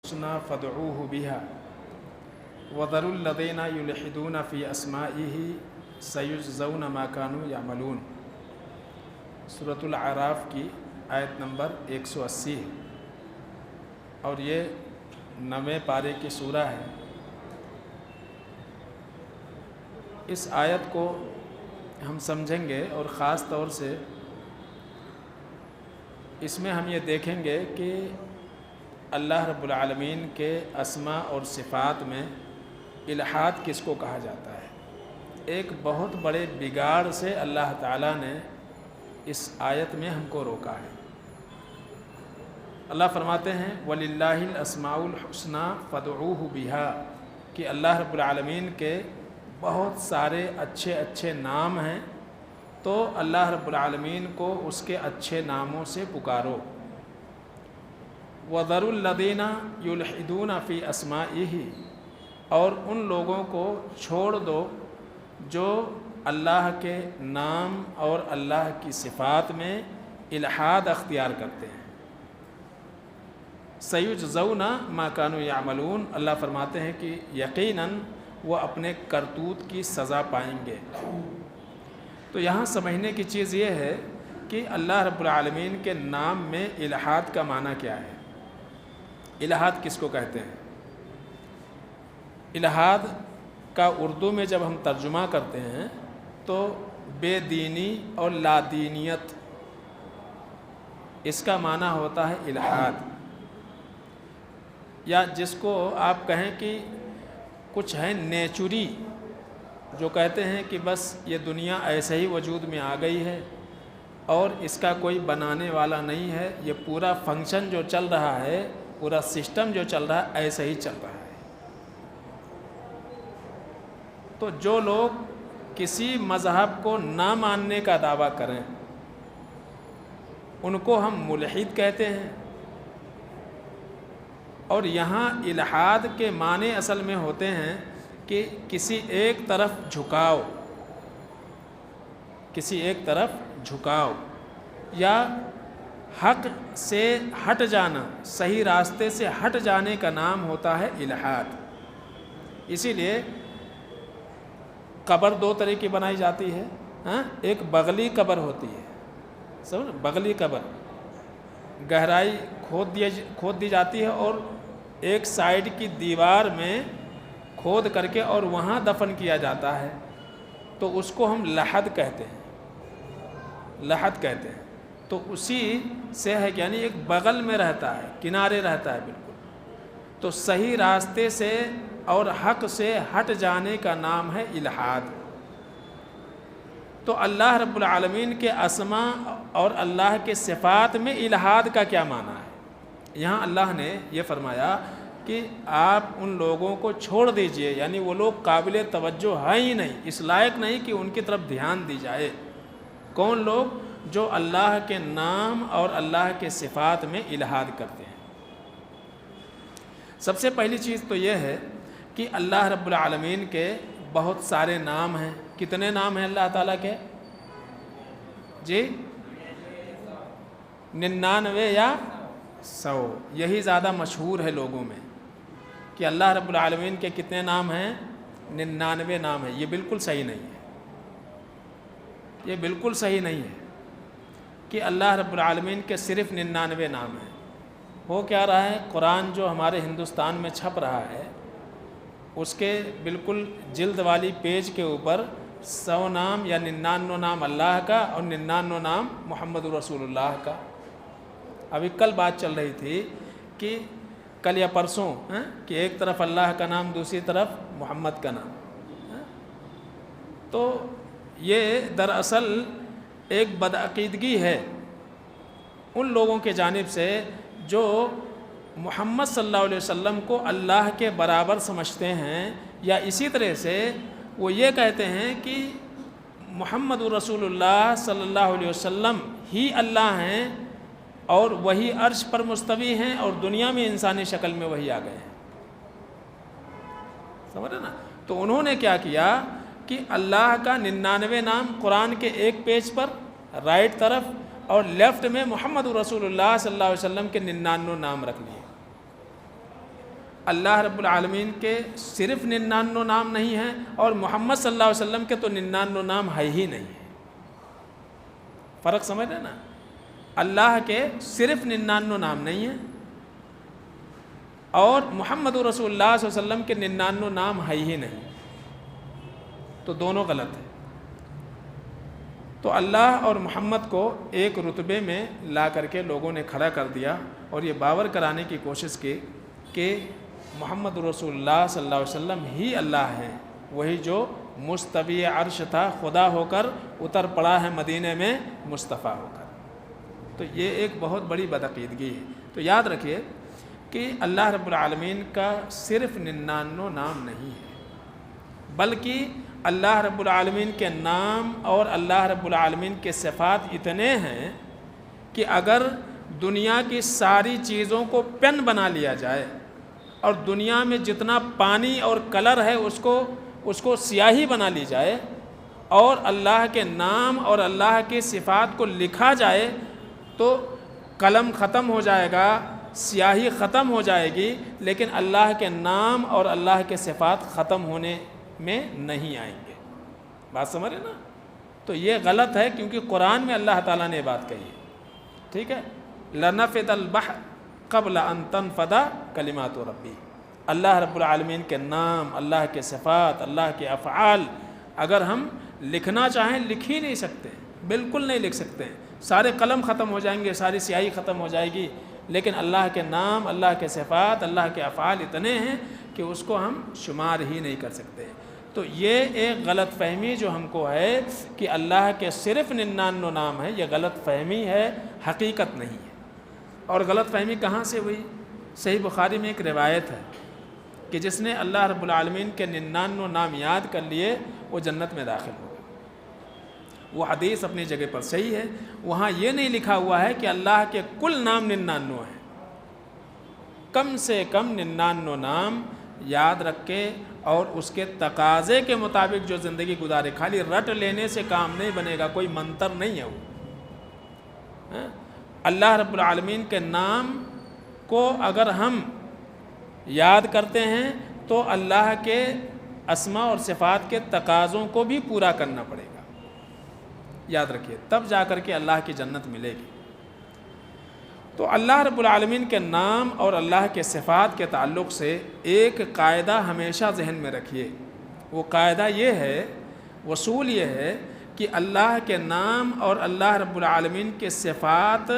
الحسنى فادعوه بها وذروا الذين يلحدون في اسمائه سيجزون ما كانوا يعملون۔ سورۃ الاعراف کی آیت نمبر 180 اور یہ 9ویں پارے کی سورہ ہے۔ اس آیت کو ہم سمجھیں گے اور خاص طور سے اس میں ہم یہ دیکھیں گے کہ اللہ رب العالمین کے اسماء اور صفات میں الحاد کس کو کہا جاتا ہے۔ ایک بہت بڑے بگاڑ سے اللہ تعالیٰ نے اس آیت میں ہم کو روکا ہے۔ اللہ فرماتے ہیں وَلِلَّهِ الْأَسْمَاءُ الْحُسْنَى فَادْعُوهُ بِهَا کہ اللہ رب العالمین کے بہت سارے اچھے نام ہیں، تو اللہ رب العالمین کو اس کے اچھے ناموں سے پکارو۔ وَذَرُوا الَّذِينَ يُلْحِدُونَ فِي أَسْمَائِهِ اور ان لوگوں کو چھوڑ دو جو اللہ کے نام اور اللہ کی صفات میں الحاد اختیار کرتے ہیں۔ سَيُجْزَوْنَ مَا كَانُوا يَعْمَلُونَ اللہ فرماتے ہیں کہ یقیناً وہ اپنے کرتوت کی سزا پائیں گے۔ تو یہاں سمجھنے کی چیز یہ ہے کہ اللہ رب العالمین کے نام میں الحاد کا معنی کیا ہے۔ الحاد کس کو کہتے ہیں؟ الحاد کا اردو میں جب ہم ترجمہ کرتے ہیں تو بے دینی اور لا دینیت، اس کا معنی ہوتا ہے الحاد، یا جس کو آپ کہیں کہ کچھ ہے نیچری، جو کہتے ہیں کہ بس یہ دنیا ایسے ہی وجود میں آ گئی ہے اور اس کا کوئی بنانے والا نہیں ہے، یہ پورا فنکشن جو چل رہا ہے، پورا سسٹم جو چل رہا ہے ایسے ہی چل رہا ہے۔ تو جو لوگ کسی مذہب کو نہ ماننے کا دعویٰ کریں ان کو ہم ملحد کہتے ہیں، اور یہاں الحاد کے معنی اصل میں ہوتے ہیں کہ کسی ایک طرف جھکاؤ، کسی ایک طرف جھکاؤ، یا حق سے ہٹ جانا، صحیح راستے سے ہٹ جانے کا نام ہوتا ہے الحاد۔ اسی لیے قبر دو طرح کی بنائی جاتی ہے، ایک بغلی قبر ہوتی ہے، سمجھ، بغلی قبر گہرائی کھود دی جاتی ہے اور ایک سائیڈ کی دیوار میں کھود کر کے اور وہاں دفن کیا جاتا ہے، تو اس کو ہم لحد کہتے ہیں، لحد کہتے ہیں۔ تو اسی سے ہے، یعنی ایک بغل میں رہتا ہے، کنارے رہتا ہے بالکل۔ تو صحیح راستے سے اور حق سے ہٹ جانے کا نام ہے الحاد۔ تو اللہ رب العالمین کے اسماء اور اللہ کے صفات میں الحاد کا کیا معنی ہے؟ یہاں اللہ نے یہ فرمایا کہ آپ ان لوگوں کو چھوڑ دیجئے، یعنی وہ لوگ قابل توجہ ہیں ہی نہیں، اس لائق نہیں کہ ان کی طرف دھیان دی جائے۔ کون لوگ؟ جو اللہ کے نام اور اللہ کے صفات میں الحاد کرتے ہیں۔ سب سے پہلی چیز تو یہ ہے کہ اللہ رب العالمین کے بہت سارے نام ہیں۔ کتنے نام ہیں اللہ تعالیٰ کے؟ جی 99 یا 100، یہی زیادہ مشہور ہے لوگوں میں کہ اللہ رب العالمین کے کتنے نام ہیں؟ 99 نام ہیں۔ یہ بالکل صحیح نہیں ہے، یہ بالکل صحیح نہیں ہے کہ اللہ رب العالمین کے صرف 99 نام ہیں۔ ہو کیا رہا ہے؟ قرآن جو ہمارے ہندوستان میں چھپ رہا ہے، اس کے بالکل جلد والی پیج کے اوپر 100 نام یا 99 نام اللہ کا اور 99 نام محمد رسول اللہ کا۔ ابھی کل بات چل رہی تھی کہ کل یا پرسوں کہ ایک طرف اللہ کا نام، دوسری طرف محمد کا نام۔ تو یہ دراصل ایک بدعقیدگی ہے ان لوگوں کے جانب سے جو محمد صلی اللہ علیہ وسلم کو اللہ کے برابر سمجھتے ہیں، یا اسی طرح سے وہ یہ کہتے ہیں کہ محمد رسول اللہ صلی اللہ علیہ وسلم ہی اللہ ہیں اور وہی عرش پر مستوی ہیں اور دنیا میں انسانی شکل میں وہی آ گئے ہیں، سمجھ رہے نا؟ تو انہوں نے کیا کیا کہ اللہ کا 99 نام قرآن کے ایک پیج پر رائٹ طرف اور لیفٹ میں محمد رسول اللہ صلی اللہ علیہ وسلم کے 99 نام رکھ لیے۔ اللہ رب العالمین کے صرف 99 نام نہیں ہیں اور محمد صلی اللہ علیہ وسلم کے تو 99 نام ہے ہی نہیں ہے۔ فرق سمجھ رہے نا؟ اللہ کے صرف 99 نام نہیں ہیں اور محمد رسول اللہ صلی اللہ علیہ وسلم کے 99 نام ہے ہی نہیں، تو دونوں غلط ہیں۔ تو اللہ اور محمد کو ایک رتبے میں لا کر کے لوگوں نے کھڑا کر دیا اور یہ باور کرانے کی کوشش کی کہ محمد رسول اللہ صلی اللہ علیہ وسلم ہی اللہ ہیں، وہی جو مستوی عرش تھا، خدا ہو کر اتر پڑا ہے مدینے میں مصطفیٰ ہو کر۔ تو یہ ایک بہت بڑی بدعقیدگی ہے۔ تو یاد رکھیے کہ اللہ رب العالمین کا صرف 99 نام نہیں ہے، بلکہ اللہ رب العالمین کے نام اور اللہ رب العالمین کے صفات اتنے ہیں کہ اگر دنیا کی ساری چیزوں کو پین بنا لیا جائے اور دنیا میں جتنا پانی اور کلر ہے اس کو سیاہی بنا لی جائے اور اللہ کے نام اور اللہ کی صفات کو لکھا جائے تو قلم ختم ہو جائے گا، سیاہی ختم ہو جائے گی، لیکن اللہ کے نام اور اللہ کے صفات ختم ہونے میں نہیں آئیں گے۔ بات سمجھ رہے نا؟ تو یہ غلط ہے کیونکہ قرآن میں اللہ تعالیٰ نے بات کہی ہے، ٹھیک ہے؟ لَنَفِدَ الْبَحْرُ قَبْلَ أَن تَنفَدَ كَلِمَاتُ رَبِّي۔ اللہ رب العالمین کے نام، اللہ کے صفات، اللہ کے افعال اگر ہم لکھنا چاہیں لکھ ہی نہیں سکتے، بالکل نہیں لکھ سکتے، سارے قلم ختم ہو جائیں گے، ساری سیاہی ختم ہو جائے گی، لیکن اللہ کے نام، اللہ کے صفات، اللہ کے افعال اتنے ہیں کہ اس کو ہم شمار ہی نہیں کر سکتے۔ تو یہ ایک غلط فہمی جو ہم کو ہے کہ اللہ کے صرف 99 نام ہیں، یہ غلط فہمی ہے، حقیقت نہیں ہے۔ اور غلط فہمی کہاں سے ہوئی؟ صحیح بخاری میں ایک روایت ہے کہ جس نے اللہ رب العالمین کے 99 نام یاد کر لیے وہ جنت میں داخل ہوگا۔ وہ حدیث اپنی جگہ پر صحیح ہے، وہاں یہ نہیں لکھا ہوا ہے کہ اللہ کے کل نام 99 ہیں، کم سے کم 99 نام یاد رکھ کے اور اس کے تقاضے کے مطابق جو زندگی گزارے۔ خالی رٹ لینے سے کام نہیں بنے گا، کوئی منتر نہیں ہے وہ۔ اللہ رب العالمین کے نام کو اگر ہم یاد کرتے ہیں تو اللہ کے اسماء اور صفات کے تقاضوں کو بھی پورا کرنا پڑے گا، یاد رکھیے، تب جا کر کے اللہ کی جنت ملے گی۔ تو اللہ رب العالمین کے نام اور اللہ کے صفات کے تعلق سے ایک قاعدہ ہمیشہ ذہن میں رکھیے، وہ قاعدہ یہ ہے، اصول یہ ہے کہ اللہ کے نام اور اللہ رب العالمین کے صفات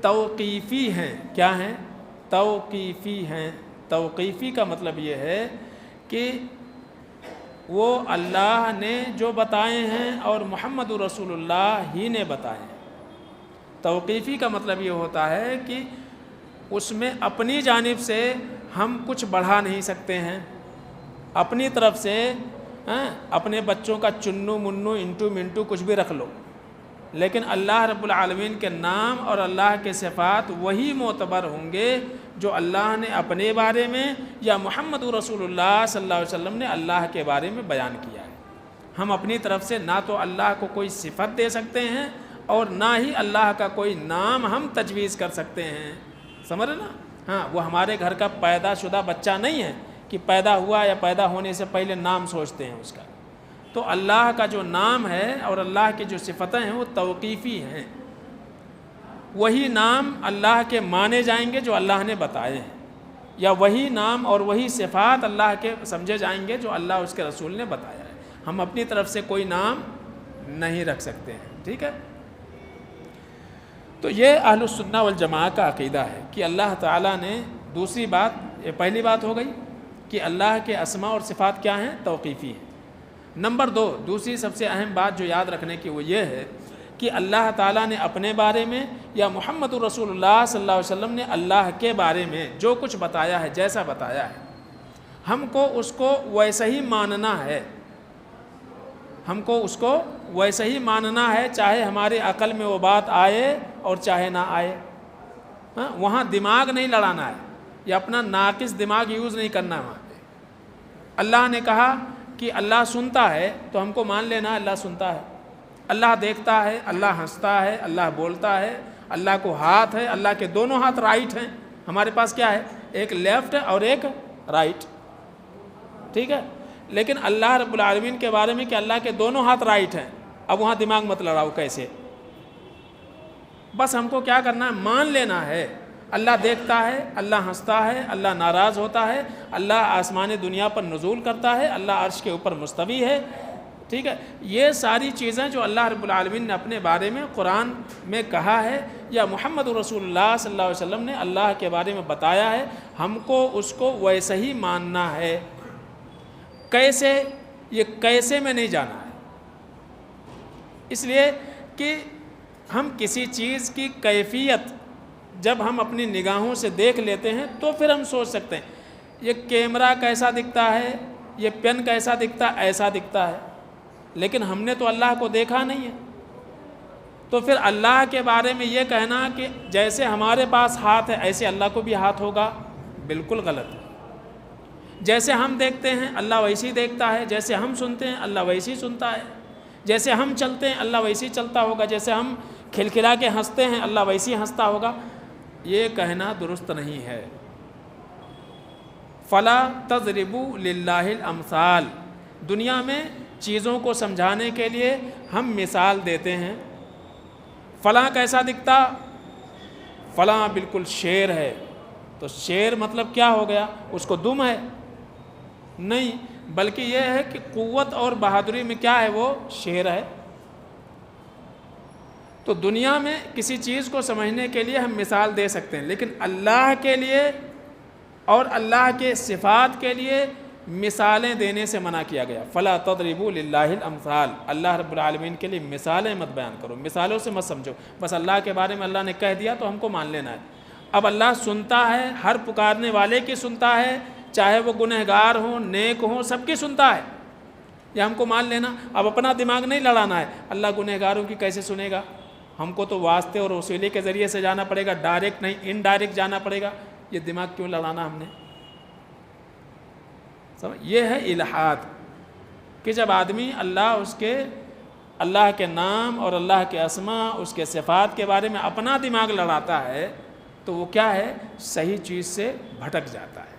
توقیفی ہیں۔ کیا ہیں؟ توقیفی ہیں۔ توقیفی کا مطلب یہ ہے کہ وہ اللہ نے جو بتائے ہیں اور محمد رسول اللہ ہی نے بتائے ہیں۔ توقیفی کا مطلب یہ ہوتا ہے کہ اس میں اپنی جانب سے ہم کچھ بڑھا نہیں سکتے ہیں، اپنی طرف سے اپنے بچوں کا چنو منو انٹو منٹو کچھ بھی رکھ لو، لیکن اللہ رب العالمین کے نام اور اللہ کے صفات وہی معتبر ہوں گے جو اللہ نے اپنے بارے میں یا محمد رسول اللہ صلی اللہ علیہ وسلم نے اللہ کے بارے میں بیان کیا ہے۔ ہم اپنی طرف سے نہ تو اللہ کو کوئی صفت دے سکتے ہیں اور نہ ہی اللہ کا کوئی نام ہم تجویز کر سکتے ہیں، سمجھ رہے نا؟ ہاں، وہ ہمارے گھر کا پیدا شدہ بچہ نہیں ہے کہ پیدا ہوا یا پیدا ہونے سے پہلے نام سوچتے ہیں اس کا۔ تو اللہ کا جو نام ہے اور اللہ کی جو صفتیں ہیں وہ توقیفی ہیں، وہی نام اللہ کے مانے جائیں گے جو اللہ نے بتائے ہیں، یا وہی نام اور وہی صفات اللہ کے سمجھے جائیں گے جو اللہ اس کے رسول نے بتایا ہے۔ ہم اپنی طرف سے کوئی نام نہیں رکھ سکتے ہیں، ٹھیک ہے؟ تو یہ اہل السنہ والجماعہ کا عقیدہ ہے کہ اللہ تعالیٰ نے، دوسری بات، یہ پہلی بات ہو گئی کہ اللہ کے اسماء اور صفات کیا ہیں؟ توقیفی ہیں۔ نمبر 2، دوسری سب سے اہم بات جو یاد رکھنے کی وہ یہ ہے کہ اللہ تعالیٰ نے اپنے بارے میں یا محمد رسول اللہ صلی اللہ علیہ وسلم نے اللہ کے بارے میں جو کچھ بتایا ہے، جیسا بتایا ہے، ہم کو اس کو ویسا ہی ماننا ہے، ہم کو اس کو ویسا ہی ماننا ہے، چاہے ہماری عقل میں وہ بات آئے اور چاہے نہ آئے۔ وہاں دماغ نہیں لڑانا ہے یا اپنا ناقص دماغ یوز نہیں کرنا ہے وہاں پہ۔ اللہ نے کہا کہ اللہ سنتا ہے تو ہم کو مان لینا اللہ سنتا ہے، اللہ دیکھتا ہے، اللہ ہنستا ہے، اللہ بولتا ہے، اللہ کو ہاتھ ہے، اللہ کے دونوں ہاتھ رائٹ ہیں، ہمارے پاس کیا ہے؟ ایک لیفٹ اور ایک رائٹ، ٹھیک ہے، لیکن اللہ رب العالمین کے بارے میں کہ اللہ کے دونوں ہاتھ رائٹ ہیں، اب وہاں دماغ مت لڑاؤ کیسے، بس ہم کو کیا کرنا ہے، مان لینا ہے اللہ دیکھتا ہے، اللہ ہنستا ہے، اللہ ناراض ہوتا ہے، اللہ آسمان دنیا پر نزول کرتا ہے، اللہ عرش کے اوپر مستوی ہے، ٹھیک ہے، یہ ساری چیزیں جو اللہ رب العالمین نے اپنے بارے میں قرآن میں کہا ہے یا محمد رسول اللہ صلی اللہ علیہ وسلم نے اللہ کے بارے میں بتایا ہے، ہم کو اس کو ویسے ہی ماننا ہے۔ کیسے؟ یہ کیسے میں نہیں جانا ہے، اس لیے کہ ہم کسی چیز کی کیفیت جب ہم اپنی نگاہوں سے دیکھ لیتے ہیں تو پھر ہم سوچ سکتے ہیں یہ کیمرہ کیسا دکھتا ہے، یہ پین کیسا دکھتا ہے، ایسا دکھتا ہے، لیکن ہم نے تو اللہ کو دیکھا نہیں ہے، تو پھر اللہ کے بارے میں یہ کہنا کہ جیسے ہمارے پاس ہاتھ ہے ایسے اللہ کو بھی ہاتھ ہوگا، بالکل غلط ہے۔ جیسے ہم دیکھتے ہیں اللہ ویسے ہی دیکھتا ہے، جیسے ہم سنتے ہیں اللہ ویسے ہی سنتا ہے، جیسے ہم چلتے ہیں اللہ ویسے ہی چلتا ہوگا، جیسے ہم کھلکھلا کے ہنستے ہیں اللہ ویسے ہی ہنستا ہوگا، یہ کہنا درست نہیں ہے۔ فلا تضربوا للہ الامثال، دنیا میں چیزوں کو سمجھانے کے لیے ہم مثال دیتے ہیں، فلاں کیسا دکھتا، فلاں بالکل شیر ہے، تو شیر مطلب کیا ہو گیا، اس کو دم ہے؟ نہیں، بلکہ یہ ہے کہ قوت اور بہادری میں کیا ہے، وہ شیر ہے۔ تو دنیا میں کسی چیز کو سمجھنے کے لیے ہم مثال دے سکتے ہیں، لیکن اللہ کے لیے اور اللہ کے صفات کے لیے مثالیں دینے سے منع کیا گیا۔ فلا تضربوا للہ الامثال، اللہ رب العالمین کے لیے مثالیں مت بیان کرو، مثالوں سے مت سمجھو، بس اللہ کے بارے میں اللہ نے کہہ دیا تو ہم کو مان لینا ہے۔ اب اللہ سنتا ہے، ہر پکارنے والے کی سنتا ہے، چاہے وہ گنہگار ہوں نیک ہوں، سب کی سنتا ہے، یہ ہم کو مان لینا۔ اب اپنا دماغ نہیں لڑانا ہے، اللہ گنہگاروں کی کیسے سنے گا، ہم کو تو واسطے اور وسیلے کے ذریعے سے جانا پڑے گا، ڈائریکٹ نہیں انڈائریکٹ جانا پڑے گا، یہ دماغ کیوں لڑانا ہم نے؟ یہ ہے الحاد، کہ جب آدمی اللہ کے نام اور اللہ کے اسماء، اس کے صفات کے بارے میں اپنا دماغ لڑاتا ہے تو وہ کیا ہے، صحیح چیز سے بھٹک جاتا ہے،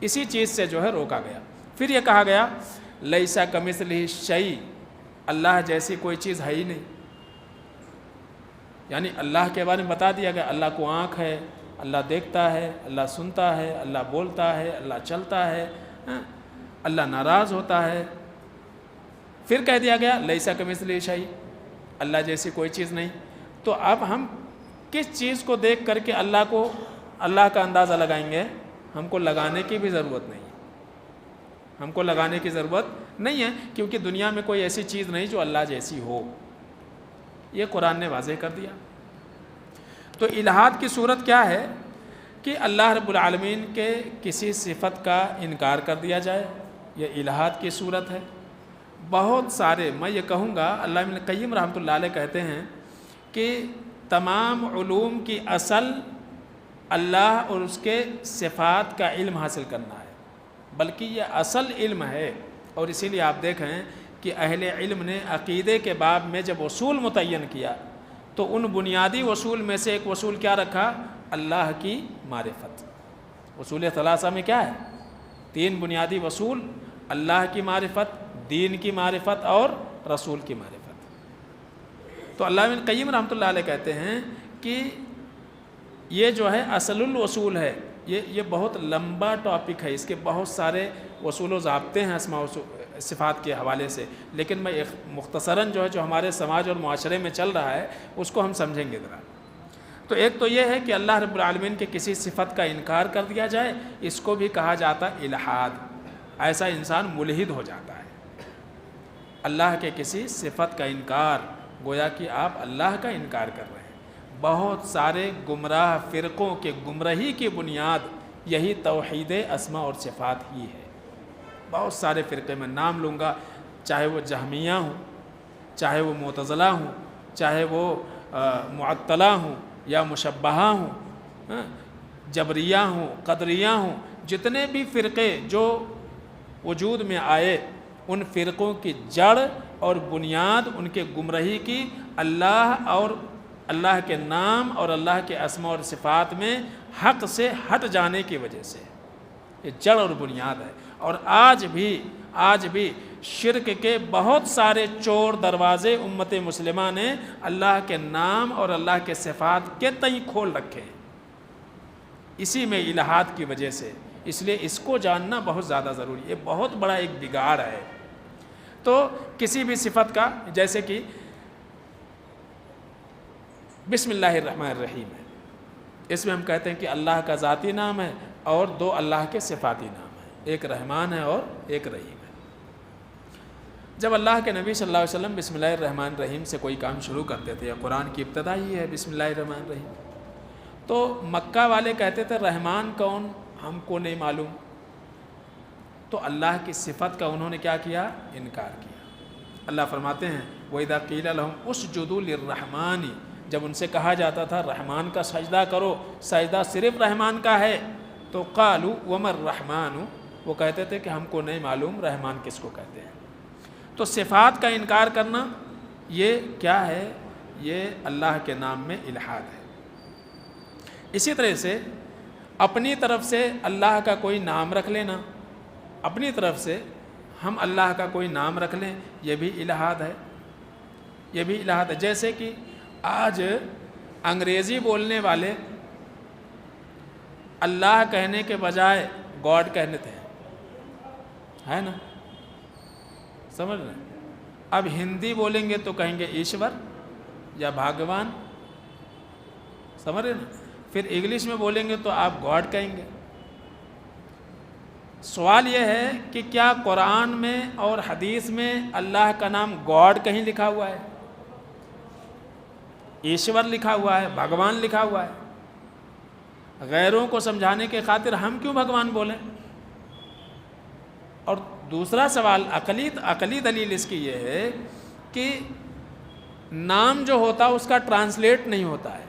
اسی چیز سے جو ہے روکا گیا۔ پھر یہ کہا گیا لیسا کمثلہ شیء، اللہ جیسی کوئی چیز ہے ہی نہیں، یعنی اللہ کے بارے میں بتا دیا گیا اللہ کو آنکھ ہے، اللہ دیکھتا ہے، اللہ سنتا ہے، اللہ بولتا ہے، اللہ چلتا ہے، اللہ ناراض ہوتا ہے۔ پھر کہہ دیا گیا لیسا کمثلہ شیء، اللہ جیسی کوئی چیز نہیں۔ تو اب ہم کس چیز کو دیکھ کر کے اللہ کا اندازہ لگائیں گے؟ ہم کو لگانے کی بھی ضرورت نہیں، ہم کو لگانے کی ضرورت نہیں ہے، کیونکہ دنیا میں کوئی ایسی چیز نہیں جو اللہ جیسی ہو، یہ قرآن نے واضح کر دیا۔ تو الحاد کی صورت کیا ہے کہ اللہ رب العالمین کے کسی صفت کا انکار کر دیا جائے، یہ الحاد کی صورت ہے۔ بہت سارے، میں یہ کہوں گا، اللہ ابن قیم رحمۃ اللہ علیہ کہتے ہیں کہ تمام علوم کی اصل اللہ اور اس کے صفات کا علم حاصل کرنا ہے، بلکہ یہ اصل علم ہے۔ اور اسی لیے آپ دیکھیں کہ اہل علم نے عقیدے کے باب میں جب اصول متعین کیا تو ان بنیادی اصول میں سے ایک اصول کیا رکھا؟ اللہ کی معرفت۔ اصول ثلاثہ میں کیا ہے؟ 3 بنیادی اصول، اللہ کی معرفت، دین کی معرفت اور رسول کی معرفت۔ تو اللہ ابن قیم رحمۃ اللہ علیہ کہتے ہیں کہ یہ جو ہے اصل الاصول ہے، یہ بہت لمبا ٹاپک ہے، اس کے بہت سارے اصول و ضابطے ہیں اسماء و صفات کے حوالے سے، لیکن میں مختصراً جو ہے جو ہمارے سماج اور معاشرے میں چل رہا ہے اس کو ہم سمجھیں گے ذرا۔ تو ایک تو یہ ہے کہ اللہ رب العالمین کے کسی صفت کا انکار کر دیا جائے، اس کو بھی کہا جاتا ہے الحاد، ایسا انسان ملحد ہو جاتا ہے۔ اللہ کے کسی صفت کا انکار، گویا کہ آپ اللہ کا انکار کر رہے ہیں۔ بہت سارے گمراہ فرقوں کے گمراہی کی بنیاد یہی توحید اسماء اور صفات ہی ہے۔ بہت سارے فرقے میں نام لوں گا، چاہے وہ جہمیہ ہوں، چاہے وہ معتزلہ ہوں، چاہے وہ معطلہ ہوں یا مشبہہ ہوں، جبریہ ہوں، قدریہ ہوں، جتنے بھی فرقے جو وجود میں آئے، ان فرقوں کی جڑ اور بنیاد ان کے گمراہی کی اللہ اور اللہ کے نام اور اللہ کے اسماء اور صفات میں حق سے ہٹ جانے کی وجہ سے۔ یہ جڑ اور بنیاد ہے۔ اور آج بھی شرک کے بہت سارے چور دروازے امت مسلمہ نے اللہ کے نام اور اللہ کے صفات کے تئیں کھول رکھے ہیں، اسی میں الہات کی وجہ سے۔ اس لیے اس کو جاننا بہت زیادہ ضروری ہے، یہ بہت بڑا ایک بگاڑ ہے۔ تو کسی بھی صفت کا، جیسے کہ بسم اللہ الرحمن الرحیم ہے، اس میں ہم کہتے ہیں کہ اللہ کا ذاتی نام ہے اور دو اللہ کے صفاتی نام ہیں، ایک رحمان ہے اور ایک رحیم ہے۔ جب اللہ کے نبی صلی اللہ علیہ وسلم بسم اللہ الرحمن الرحیم سے کوئی کام شروع کرتے تھے، یا قرآن کی ابتدا ہی ہے بسم اللہ الرحمن الرحیم، تو مکہ والے کہتے تھے رحمان کون، ہم کو نہیں معلوم۔ تو اللہ کی صفت کا انہوں نے کیا کیا؟ انکار کیا۔ اللہ فرماتے ہیں وَإِذَا قِيلَ لَهُمْ اسْجُدُوا لِلرَّحْمَنِ، جب ان سے کہا جاتا تھا رحمان کا سجدہ کرو، سجدہ صرف رحمان کا ہے، تو قالوا وَمَا الرَّحْمَنُ، وہ کہتے تھے کہ ہم کو نہیں معلوم رحمان کس کو کہتے ہیں۔ تو صفات کا انکار کرنا یہ کیا ہے؟ یہ اللہ کے نام میں الحاد ہے۔ اسی طرح سے اپنی طرف سے اللہ کا کوئی نام رکھ لینا، اپنی طرف سے ہم اللہ کا کوئی نام رکھ لیں، یہ بھی الحاد ہے، یہ بھی الحاد ہے۔ جیسے کہ آج انگریزی بولنے والے اللہ کہنے کے بجائے گاڈ کہتے ہیں، ہے نا؟ سمجھ رہے ہیں؟ اب ہندی بولیں گے تو کہیں گے ایشور یا بھگوان، سمجھ رہے نا؟ پھر انگلش میں بولیں گے تو آپ گاڈ کہیں گے۔ سوال یہ ہے کہ کیا قرآن میں اور حدیث میں اللہ کا نام گاڈ کہیں لکھا ہوا ہے؟ ایشور لکھا ہوا ہے، بھگوان لکھا ہوا ہے۔ غیروں کو سمجھانے کے خاطر ہم کیوں بھگوان بولیں؟ اور دوسرا سوال عقلی دلیل اس کی یہ ہے کہ نام جو ہوتا ہے اس کا ٹرانسلیٹ نہیں ہوتا ہے،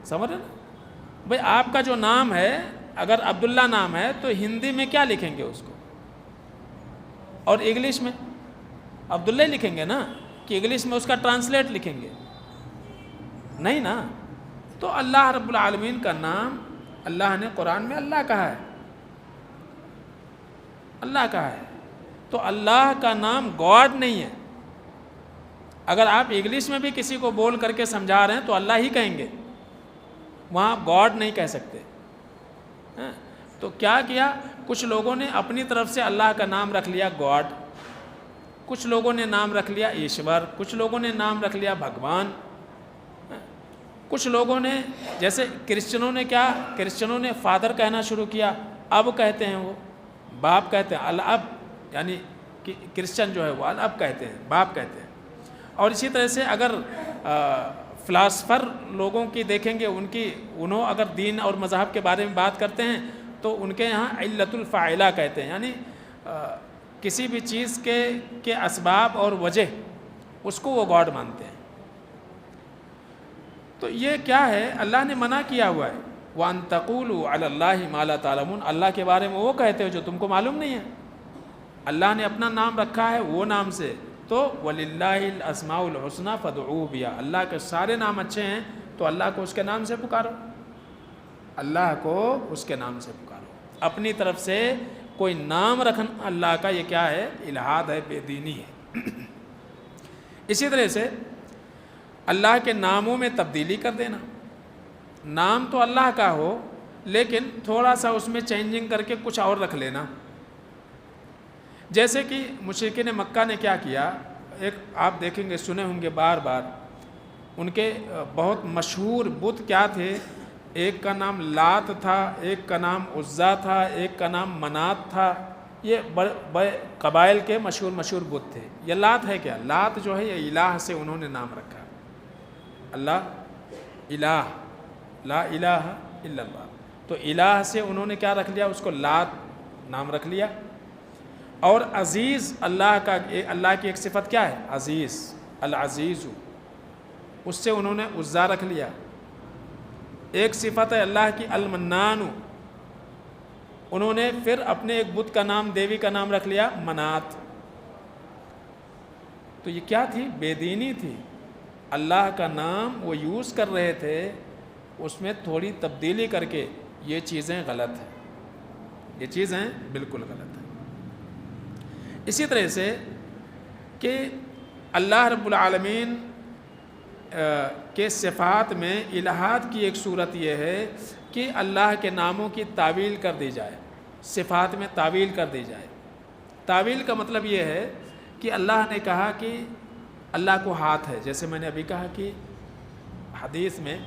سمجھ رہے نا؟ بھئی آپ کا جو نام ہے، اگر عبداللہ نام ہے تو ہندی میں کیا لکھیں گے اس کو، اور انگلش میں عبداللہ لکھیں گے نا، کہ انگلش میں اس کا ٹرانسلیٹ لکھیں گے؟ نہیں نا۔ تو اللہ رب العالمین کا نام اللہ نے قرآن میں اللہ کہا ہے، اللہ کہا ہے، تو اللہ کا نام گاڈ نہیں ہے۔ اگر آپ انگلش میں بھی کسی کو بول کر کے سمجھا رہے ہیں تو اللہ ہی کہیں گے، وہاں گاڈ نہیں کہہ سکتے۔ تو کیا کیا؟ کچھ لوگوں نے اپنی طرف سے اللہ کا نام رکھ لیا گاڈ، کچھ لوگوں نے نام رکھ لیا ایشور، کچھ لوگوں نے نام رکھ لیا بھگوان، کچھ لوگوں نے جیسے کرسچنوں نے کیا، کرسچنوں نے فادر کہنا شروع کیا، اب کہتے ہیں، وہ باپ کہتے ہیں، الاب، یعنی کرسچن جو ہے وہ الاب کہتے ہیں، باپ کہتے ہیں۔ اور اسی طرح سے اگر فلاسفر لوگوں کی دیکھیں گے، انہوں اگر دین اور مذہب کے بارے میں بات کرتے ہیں تو ان کے یہاں علت الفاعلہ کہتے ہیں، یعنی کسی بھی چیز کے اسباب اور وجہ، اس کو وہ گاڈ مانتے ہیں۔ تو یہ کیا ہے؟ اللہ نے منع کیا ہوا ہے، وَأَن تَقُولُوا عَلَى اللَّهِ مَا لَا تَعْلَمُونَ، اللہ کے بارے میں وہ کہتے ہو جو تم کو معلوم نہیں ہے۔ اللہ نے اپنا نام رکھا ہے وہ نام سے، تو وَلِلَّهِ الْأَسْمَاءُ الْحُسْنَى فَادْعُوهُ بِهَا، اللہ کے سارے نام اچھے ہیں تو اللہ کو اس کے نام سے پکارو، اللہ کو اس کے نام سے پکارو۔ اپنی طرف سے کوئی نام رکھنا اللہ کا، یہ کیا ہے؟ الہاد ہے، بے دینی ہے۔ اسی طرح سے اللہ کے ناموں میں تبدیلی کر دینا، نام تو اللہ کا ہو لیکن تھوڑا سا اس میں چینجنگ کر کے کچھ اور رکھ لینا۔ جیسے کہ مشرکین مکہ نے کیا کیا، ایک آپ دیکھیں گے، سنے ہوں گے بار بار، ان کے بہت مشہور بت کیا تھے، ایک کا نام لات تھا، ایک کا نام عزا تھا، ایک کا نام منات تھا۔ یہ بڑے قبائل کے مشہور بت تھے۔ یہ لات ہے کیا؟ لات جو ہے یہ الہ سے انہوں نے نام رکھا، اللہ الہ، لا الہ الا اللہ، تو الہ سے انہوں نے کیا رکھ لیا؟ اس کو لات نام رکھ لیا۔ اور عزیز، اللہ کی ایک صفت کیا ہے؟ عزیز، العزیز، اس سے انہوں نے عزا رکھ لیا۔ ایک صفت ہے اللہ کی المنان، انہوں نے پھر اپنے ایک بت کا نام، دیوی کا نام رکھ لیا منات۔ تو یہ کیا تھی؟ بے دینی تھی۔ اللہ کا نام وہ یوز کر رہے تھے، اس میں تھوڑی تبدیلی کر کے یہ چیزیں غلط ہیں، یہ چیزیں بالکل غلط ہیں۔ اسی طرح سے کہ اللہ رب العالمین کے صفات میں الہاد کی ایک صورت یہ ہے کہ اللہ کے ناموں کی تعویل کر دی جائے، صفات میں تعویل کر دی جائے۔ تعویل کا مطلب یہ ہے کہ اللہ نے کہا کہ اللہ کو ہاتھ ہے، جیسے میں نے ابھی کہا کہ حدیث میں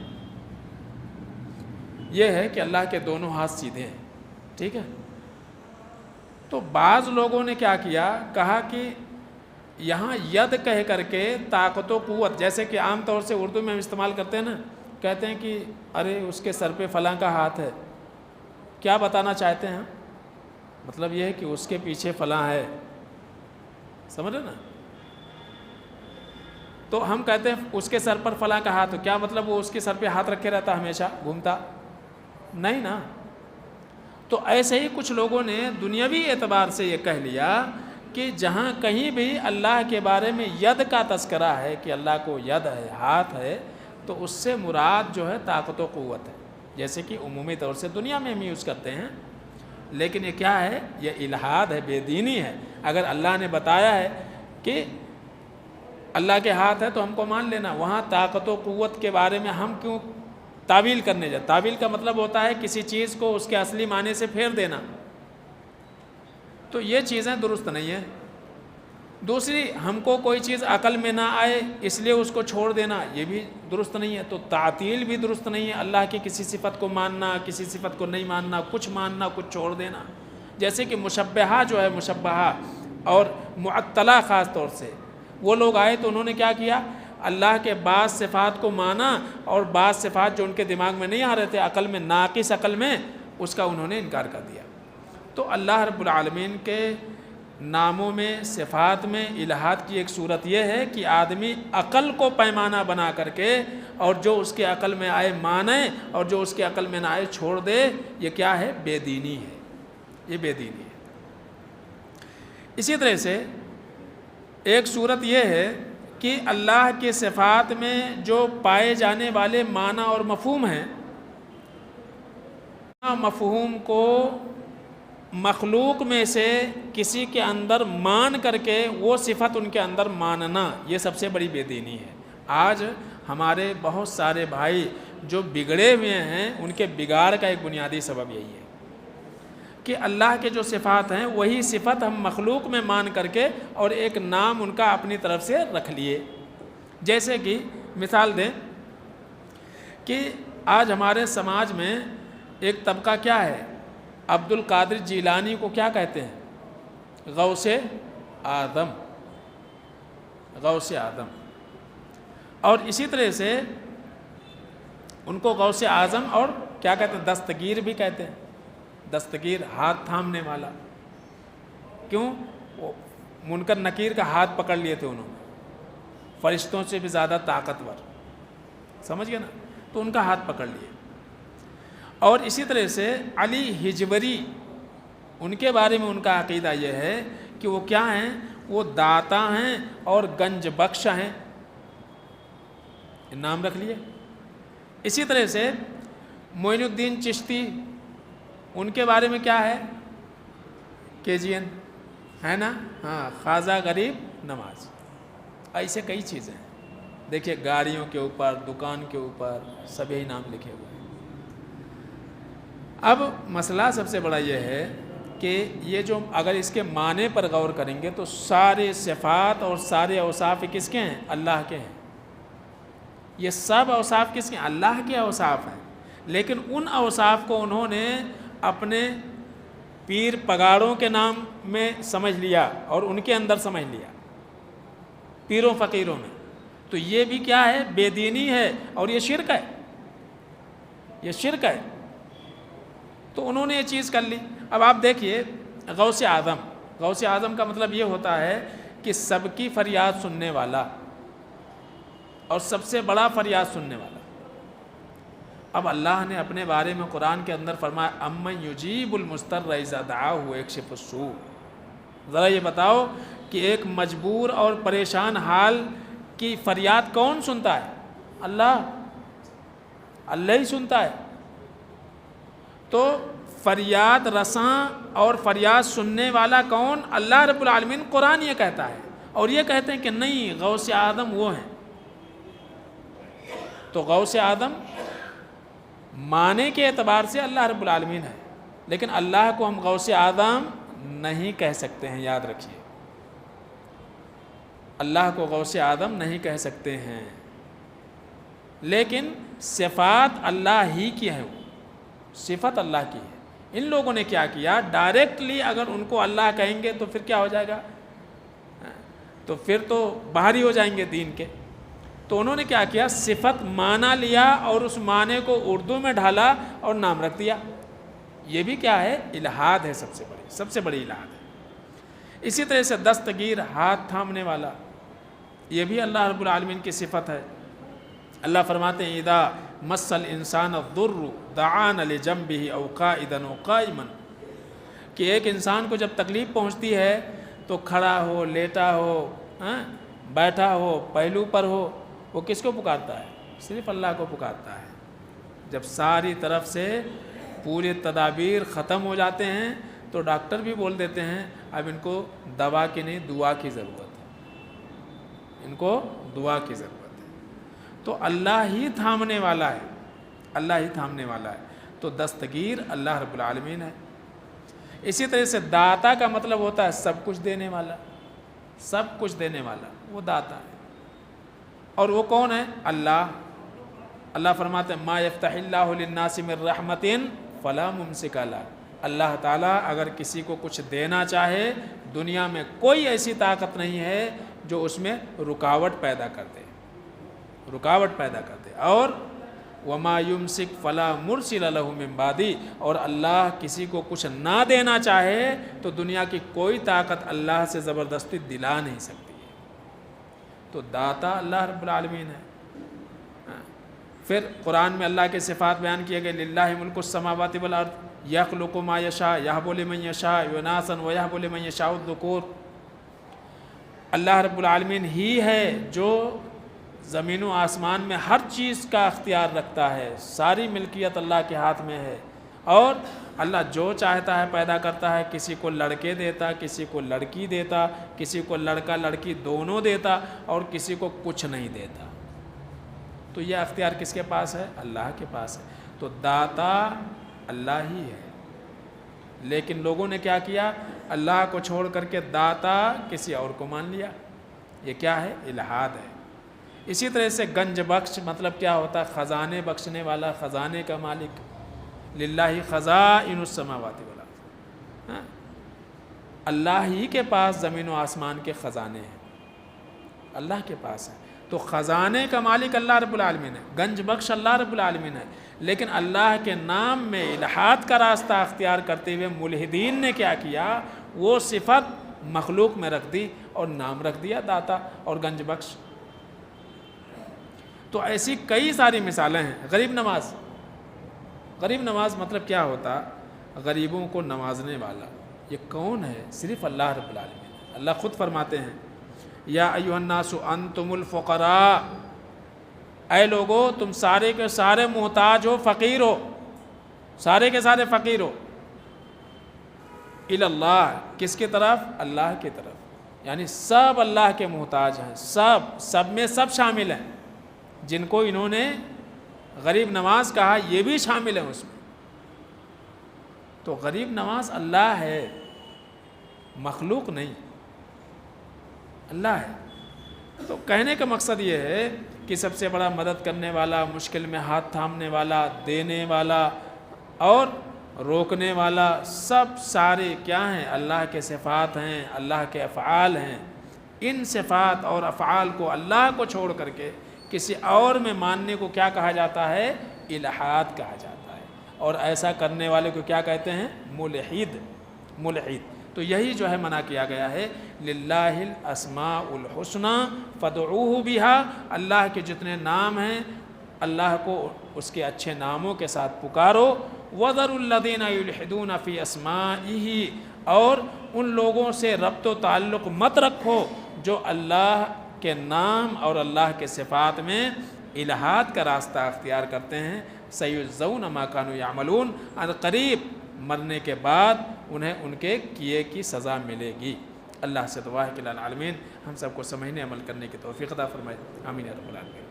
یہ ہے کہ اللہ کے دونوں ہاتھ سیدھے ہیں، ٹھیک ہے؟ تو بعض لوگوں نے کیا کیا، کہا کہ یہاں ید کہہ کر کے طاقت و قوت، جیسے کہ عام طور سے اردو میں ہم استعمال کرتے ہیں نا، کہتے ہیں کہ ارے اس کے سر پہ فلاں کا ہاتھ ہے، کیا بتانا چاہتے ہیں؟ مطلب یہ ہے کہ اس کے پیچھے فلاں ہے، سمجھ رہے نا؟ تو ہم کہتے ہیں اس کے سر پر فلاں کا ہاتھ، تو کیا مطلب وہ اس کے سر پہ ہاتھ رکھے رہتا ہمیشہ گھومتا؟ نہیں نا۔ تو ایسے ہی کچھ لوگوں نے دنیاوی اعتبار سے یہ کہہ لیا کہ جہاں کہیں بھی اللہ کے بارے میں ید کا تذکرہ ہے کہ اللہ کو ید ہے، ہاتھ ہے، تو اس سے مراد جو ہے طاقت و قوت ہے، جیسے کہ عمومی طور سے دنیا میں ہم یوز کرتے ہیں۔ لیکن یہ کیا ہے؟ یہ الہاد ہے، بے دینی ہے۔ اگر اللہ نے بتایا ہے کہ اللہ کے ہاتھ ہے تو ہم کو مان لینا، وہاں طاقت و قوت کے بارے میں ہم کیوں تعویل کرنے جائیں؟ تعویل کا مطلب ہوتا ہے کسی چیز کو اس کے اصلی معنی سے پھیر دینا، تو یہ چیزیں درست نہیں ہیں۔ دوسری، ہم کو کوئی چیز عقل میں نہ آئے اس لیے اس کو چھوڑ دینا، یہ بھی درست نہیں ہے۔ تو تعطیل بھی درست نہیں ہے، اللہ کی کسی صفت کو ماننا، کسی صفت کو نہیں ماننا، کچھ ماننا کچھ چھوڑ دینا۔ جیسے کہ مشبہہ جو ہے، مشبہہ اور معطلہ خاص طور سے، وہ لوگ آئے تو انہوں نے کیا کیا، اللہ کے بعض صفات کو مانا اور بعض صفات جو ان کے دماغ میں نہیں آ رہے تھے، عقل میں، ناقص عقل میں، اس کا انہوں نے انکار کر دیا۔ تو اللہ رب العالمین کے ناموں میں، صفات میں الہاد کی ایک صورت یہ ہے کہ آدمی عقل کو پیمانہ بنا کر کے اور جو اس کے عقل میں آئے مانے اور جو اس کے عقل میں نہ آئے چھوڑ دے، یہ کیا ہے؟ بے دینی ہے، یہ بے دینی ہے۔ اسی طرح سے ایک صورت یہ ہے کہ اللہ کے صفات میں جو پائے جانے والے معنی اور مفہوم ہیں، مفہوم کو مخلوق میں سے کسی کے اندر مان کر کے وہ صفت ان کے اندر ماننا، یہ سب سے بڑی بے دینی ہے۔ آج ہمارے بہت سارے بھائی جو بگڑے ہوئے ہیں، ان کے بگاڑ کا ایک بنیادی سبب یہی ہے کہ اللہ کے جو صفات ہیں وہی صفت ہم مخلوق میں مان کر کے اور ایک نام ان کا اپنی طرف سے رکھ لیے۔ جیسے کہ مثال دیں کہ آج ہمارے سماج میں ایک طبقہ کیا ہے، عبد القادر جیلانی کو کیا کہتے ہیں؟ غوث آدم، غوث آدم۔ اور اسی طرح سے ان کو غوث اعظم اور کیا کہتے ہیں؟ دستگیر بھی کہتے ہیں، دستگیر، ہاتھ تھامنے والا۔ کیوں؟ وہ منکر نکیر کا ہاتھ پکڑ لیے تھے انہوں نے، فرشتوں سے بھی زیادہ طاقتور، سمجھ گئے نا؟ تو ان کا ہاتھ پکڑ لیے۔ اور اسی طرح سے علی ہجوری، ان کے بارے میں ان کا عقیدہ یہ ہے کہ وہ کیا ہیں؟ وہ داتا ہیں اور گنج بخش ہیں، نام رکھ لیے۔ اسی طرح سے معین الدین چشتی، ان کے بارے میں کیا ہے؟ KGN ہے نا؟ ہاں، خواجہ غریب نواز۔ ایسے کئی چیزیں ہیں، دیکھیے گاڑیوں کے اوپر، دکان کے اوپر، سب یہی نام لکھے ہوئے ہیں۔ اب مسئلہ سب سے بڑا یہ ہے کہ یہ جو اگر اس کے معنی پر غور کریں گے تو سارے صفات اور سارے اوصاف کس کے ہیں؟ اللہ کے ہیں۔ یہ سب اوصاف کس کے ہیں؟ اللہ کے اوصاف ہیں۔ لیکن ان اوصاف کو انہوں نے اپنے پیر پگاڑوں کے نام میں سمجھ لیا اور ان کے اندر سمجھ لیا، پیروں فقیروں میں۔ تو یہ بھی کیا ہے؟ بے دینی ہے اور یہ شرک ہے، یہ شرک ہے۔ تو انہوں نے یہ چیز کر لی۔ اب آپ دیکھیے غوث اعظم، غوث اعظم کا مطلب یہ ہوتا ہے کہ سب کی فریاد سننے والا اور سب سے بڑا فریاد سننے والا۔ اب اللہ نے اپنے بارے میں قرآن کے اندر فرمایا امن یجیب المضطر اذا دعاہ ویکشف السوء۔ ذرا یہ بتاؤ کہ ایک مجبور اور پریشان حال کی فریاد کون سنتا ہے؟ اللہ، اللہ ہی سنتا ہے۔ تو فریاد رساں اور فریاد سننے والا کون؟ اللہ رب العالمین قرآن یہ کہتا ہے، اور یہ کہتے ہیں کہ نہیں غوث اعظم وہ ہیں۔ تو غوث اعظم معنی کے اعتبار سے اللہ رب العالمین ہے، لیکن اللہ کو ہم غوث اعظم نہیں کہہ سکتے ہیں، یاد رکھیے، اللہ کو غوث اعظم نہیں کہہ سکتے ہیں، لیکن صفات اللہ ہی کی ہے، وہ صفت اللہ کی ہے۔ ان لوگوں نے کیا کیا، ڈائریکٹلی اگر ان کو اللہ کہیں گے تو پھر کیا ہو جائے گا، تو پھر تو باہر ہی ہو جائیں گے دین کے۔ تو انہوں نے کیا کیا، صفت معنی لیا اور اس معنی کو اردو میں ڈھالا اور نام رکھ دیا۔ یہ بھی کیا ہے، الہاد ہے، سب سے بڑی الہاد ہے۔ اسی طرح سے دستگیر، ہاتھ تھامنے والا، یہ بھی اللہ رب العالمین کی صفت ہے۔ اللہ فرماتے ہیں اذا مس الانسان الضر دعانا لجنبه او قائدا او قائما، کہ ایک انسان کو جب تکلیف پہنچتی ہے تو کھڑا ہو، لیٹا ہو، بیٹھا ہو، پہلو پر ہو، وہ کس کو پکارتا ہے؟ صرف اللہ کو پکارتا ہے۔ جب ساری طرف سے پورے تدابیر ختم ہو جاتے ہیں تو ڈاکٹر بھی بول دیتے ہیں اب ان کو دوا کی نہیں دعا کی ضرورت ہے، ان کو دعا کی ضرورت ہے۔ تو اللہ ہی تھامنے والا ہے، اللہ ہی تھامنے والا ہے۔ تو دستگیر اللہ رب العالمین ہے۔ اسی طرح سے داتا کا مطلب ہوتا ہے سب کچھ دینے والا، سب کچھ دینے والا، وہ داتا ہے۔ اور وہ کون ہے؟ اللہ۔ اللہ فرماتے ہیں ما یفتح اللہ للناس من رحمت فلا ممسک لها۔ اللہ تعالیٰ اگر کسی کو کچھ دینا چاہے، دنیا میں کوئی ایسی طاقت نہیں ہے جو اس میں رکاوٹ پیدا کر دے، رکاوٹ پیدا کر دے۔ اور وما یمسک فلا مرسل له من بعدہ، اور اللہ کسی کو کچھ نہ دینا چاہے تو دنیا کی کوئی طاقت اللہ سے زبردستی دلا نہیں سکتی ہے۔ تو داتا اللہ رب العالمین ہے۔ پھر قرآن میں اللہ کے صفات بیان کیے گئے، للہ ملک السماوات والارض یخلق ما یشاء یہب لمن یشاء اناثا ویہب لمن یشاء الذکور۔ اللہ رب العالمین ہی ہے جو زمین و آسمان میں ہر چیز کا اختیار رکھتا ہے، ساری ملکیت اللہ کے ہاتھ میں ہے، اور اللہ جو چاہتا ہے پیدا کرتا ہے، کسی کو لڑکے دیتا، کسی کو لڑکی دیتا، کسی کو لڑکا لڑکی دونوں دیتا، اور کسی کو کچھ نہیں دیتا۔ تو یہ اختیار کس کے پاس ہے؟ اللہ کے پاس ہے۔ تو داتا اللہ ہی ہے، لیکن لوگوں نے کیا کیا، اللہ کو چھوڑ کر کے داتا کسی اور کو مان لیا۔ یہ کیا ہے؟ الہاد ہے۔ اسی طرح سے گنج بخش مطلب کیا ہوتا ہے؟ خزانے بخشنے والا، خزانے کا مالک۔ للہ خزائن السماوات والارض، اللہ ہی کے پاس زمین و آسمان کے خزانے ہیں، اللہ کے پاس ہیں۔ تو خزانے کا مالک اللہ رب العالمین ہے، گنج بخش اللہ رب العالمین ہے، لیکن اللہ کے نام میں الہاد کا راستہ اختیار کرتے ہوئے ملحدین نے کیا کیا، وہ صفت مخلوق میں رکھ دی اور نام رکھ دیا داتا اور گنج بخش۔ تو ایسی کئی ساری مثالیں ہیں۔ غریب نواز، غریب نواز مطلب کیا ہوتا؟ غریبوں کو نوازنے والا۔ یہ کون ہے؟ صرف اللہ رب العالمین ہے۔ اللہ خود فرماتے ہیں یا ایھا الناس انتم الفقراء، اے لوگو تم سارے کے سارے محتاج ہو، فقیر ہو، سارے کے سارے فقیر ہو، الی اللہ، کس کی طرف؟ اللہ کی طرف۔ یعنی سب اللہ کے محتاج ہیں، سب میں سب شامل ہیں۔ جن کو انہوں نے غریب نواز کہا یہ بھی شامل ہیں اس میں۔ تو غریب نواز اللہ ہے، مخلوق نہیں، اللہ ہے۔ تو کہنے کا مقصد یہ ہے کہ سب سے بڑا مدد کرنے والا، مشکل میں ہاتھ تھامنے والا، دینے والا اور روکنے والا، سب سارے کیا ہیں؟ اللہ کے صفات ہیں، اللہ کے افعال ہیں۔ ان صفات اور افعال کو اللہ کو چھوڑ کر کے کسی اور میں ماننے کو کیا کہا جاتا ہے؟ الہاد کہا جاتا ہے۔ اور ایسا کرنے والے کو کیا کہتے ہیں؟ ملحد، ملحد۔ تو یہی جو ہے منع کیا گیا ہے، للہ الاسماء الحسنی فادعوہ بہا، اللہ کے جتنے نام ہیں اللہ کو اس کے اچھے ناموں کے ساتھ پکارو، وذروا الذین یلحدون فی اسمائہ، اور ان لوگوں سے ربط و تعلق مت رکھو جو اللہ کے نام اور اللہ کے صفات میں الہاد کا راستہ اختیار کرتے ہیں، سیجزون ما کانوا یعملون، ان قریب مرنے کے بعد انہیں ان کے کیے کی سزا ملے گی۔ اللہ سے دعا ہے کہ العالمین ہم سب کو سمجھنے عمل کرنے کی توفیق عطا فرمائے، آمین یا رب العالمین۔